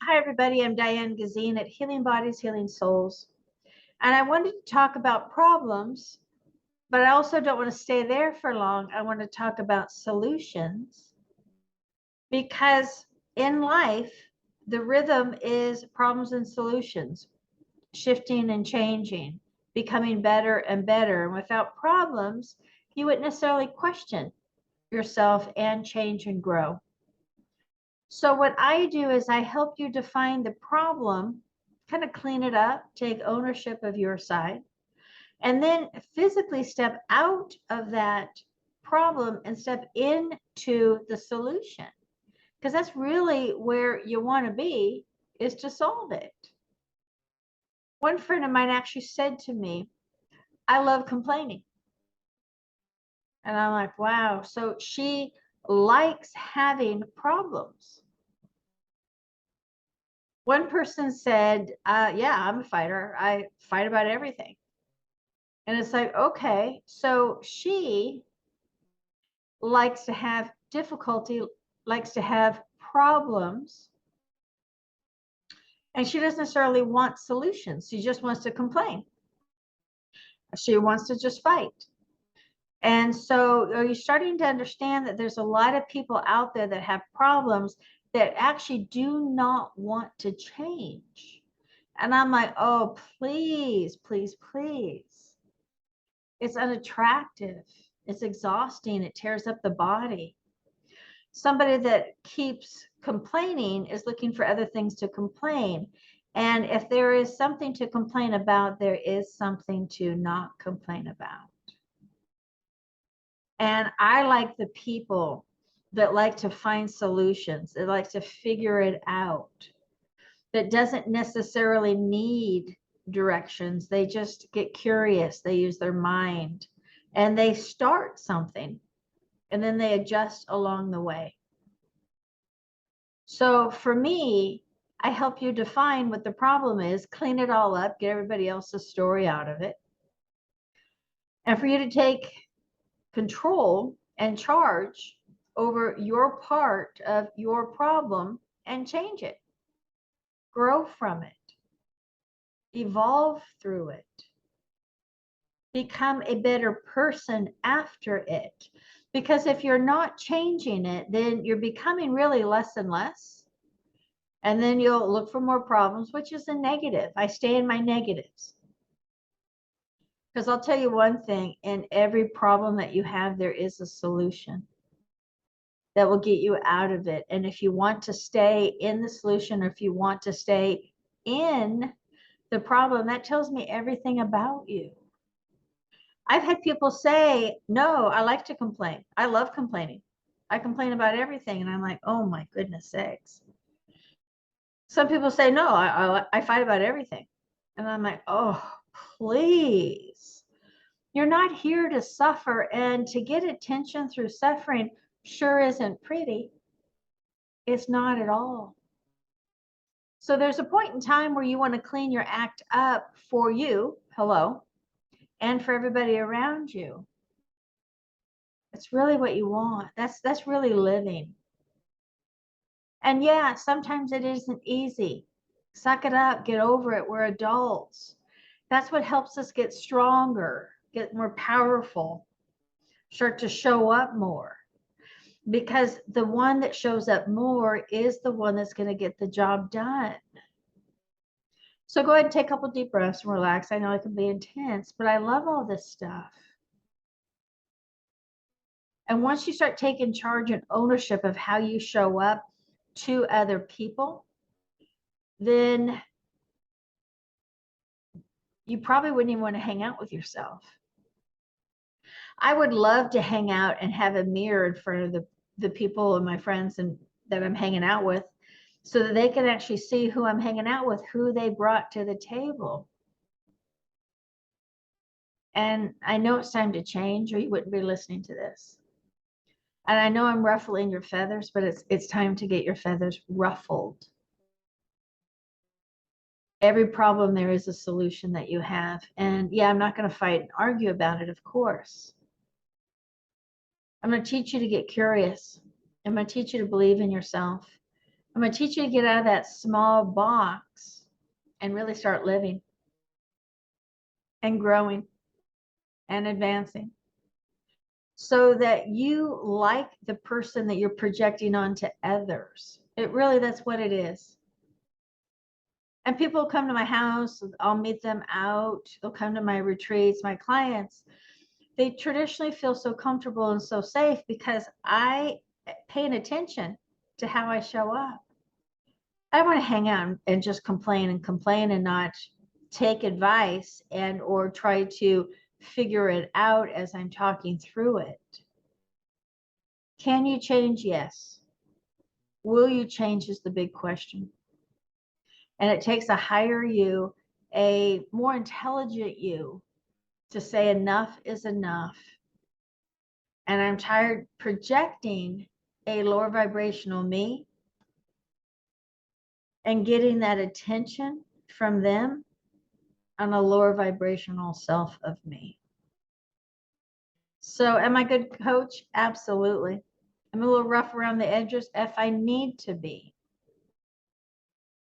Hi, everybody. I'm Diane Gysin at Healing Bodied Healing Souls. And I wanted to talk about problems, but I also don't want to stay there for long. I want to talk about solutions because in life, the rhythm is problems and solutions, shifting and changing, becoming better and better. And without problems, you wouldn't necessarily question yourself and change and grow. So what I do is I help you define the problem, kind of clean it up, take ownership of your side, and then physically step out of that problem and step into the solution. Because that's really where you want to be, is to solve it. One friend of mine actually said to me, I love complaining. And I'm like, wow. So she likes having problems. One person said, yeah, I'm a fighter. I fight about everything. And it's like, okay, so she likes to have difficulty, likes to have problems, and she doesn't necessarily want solutions. She just wants to complain. She wants to just fight. And so are you starting to understand that there's a lot of people out there that have problems that actually do not want to change? And I'm like, oh, please, please, please. It's unattractive. It's exhausting. It tears up the body. Somebody that keeps complaining is looking for other things to complain. And if there is something to complain about, there is something to not complain about. And I like the people that like to find solutions, that like to figure it out, that doesn't necessarily need directions. They just get curious. They use their mind and they start something and then they adjust along the way. So for me, I help you define what the problem is, clean it all up, get everybody else's story out of it. And for you to take control and charge over your part of your problem and change it, grow from it, evolve through it, become a better person after it. Because if you're not changing it, then you're becoming really less and less. And then you'll look for more problems, which is a negative. I stay in my negatives. Because I'll tell you one thing, in every problem that you have, there is a solution that will get you out of it. And if you want to stay in the solution, or if you want to stay in the problem, that tells me everything about you. I've had people say, no, I like to complain. I love complaining. I complain about everything. And I'm like, oh my goodness sakes. Some people say, no, I fight about everything. And I'm like, oh, please. You're not here to suffer, and to get attention through suffering sure isn't pretty. It's not at all. So there's a point in time where you want to clean your act up for you, hello, and for everybody around you. That's really what you want. That's really living. And yeah, sometimes it isn't easy. Suck it up, get over it. We're adults. That's what helps us get stronger, get more powerful, start to show up more. Because the one that shows up more is the one that's going to get the job done. So go ahead and take a couple deep breaths and relax. I know it can be intense, but I love all this stuff. And once you start taking charge and ownership of how you show up to other people, then you probably wouldn't even want to hang out with yourself. I would love to hang out and have a mirror in front of the people and my friends and that I'm hanging out with, so that they can actually see who I'm hanging out with, who they brought to the table. And I know it's time to change, or you wouldn't be listening to this. And I know I'm ruffling your feathers, but it's time to get your feathers ruffled. Every problem, there is a solution that you have. And yeah, I'm not going to fight and argue about it, of course. I'm going to teach you to get curious. I'm going to teach you to believe in yourself. I'm going to teach you to get out of that small box and really start living and growing and advancing, so that you like the person that you're projecting onto others. That's what it is. And people come to my house, I'll meet them out, they'll come to my retreats, my clients. They traditionally feel so comfortable and so safe because I pay attention to how I show up. I want to hang out and just complain and not take advice and or try to figure it out as I'm talking through it. Can you change? Yes. Will you change is the big question. And it takes a higher you, a more intelligent you, to say enough is enough. And I'm tired projecting a lower vibrational me and getting that attention from them on a lower vibrational self of me. So am I a good coach? Absolutely. I'm a little rough around the edges if I need to be.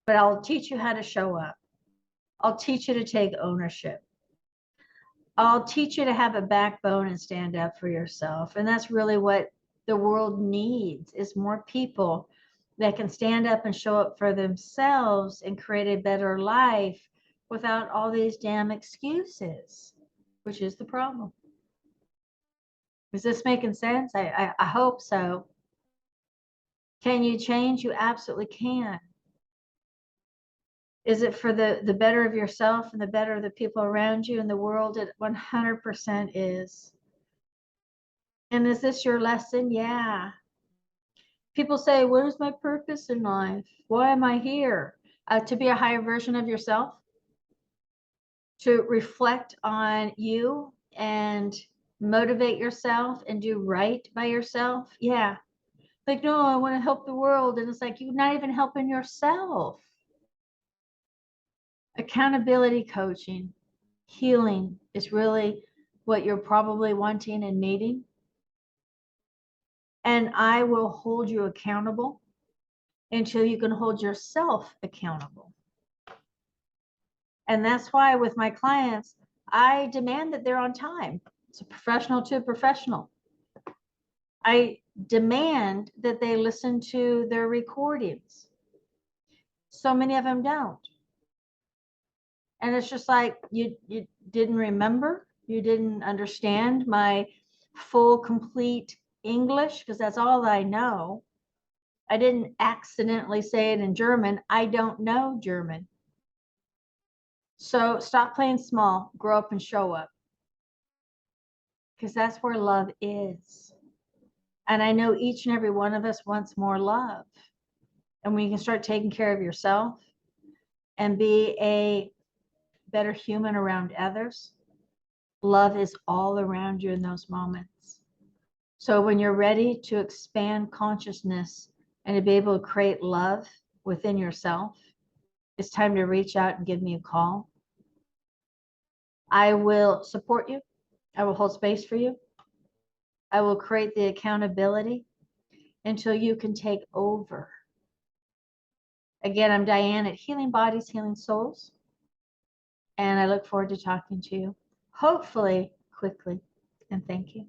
But I'll teach you how to show up. I'll teach you to take ownership. I'll teach you to have a backbone and stand up for yourself. And that's really what the world needs, is more people that can stand up and show up for themselves and create a better life without all these damn excuses, which is the problem. Is this making sense? I hope so. Can you change? You absolutely can. Is it for the better of yourself and the better of the people around you in the world? It 100% is. And is this your lesson? Yeah. People say, what is my purpose in life? Why am I here? To be a higher version of yourself, to reflect on you and motivate yourself and do right by yourself. Yeah. Like, no, I want to help the world. And it's like, you're not even helping yourself. Accountability coaching, healing is really what you're probably wanting and needing. And I will hold you accountable until you can hold yourself accountable. And that's why with my clients, I demand that they're on time. It's a professional to a professional. I demand that they listen to their recordings. So many of them don't. And it's just like, you didn't remember, you didn't understand my full, complete English, because that's all I know. I didn't accidentally say it in German. I don't know German. So stop playing small, grow up and show up. Because that's where love is. And I know each and every one of us wants more love. And when you can start taking care of yourself and be a better human around others, love is all around you in those moments. So when you're ready to expand consciousness and to be able to create love within yourself, it's time to reach out and give me a call. I will support you. I will hold space for you. I will create the accountability until you can take over. Again, I'm Diane at Healing Bodies, Healing Souls. And I look forward to talking to you, hopefully quickly. And thank you.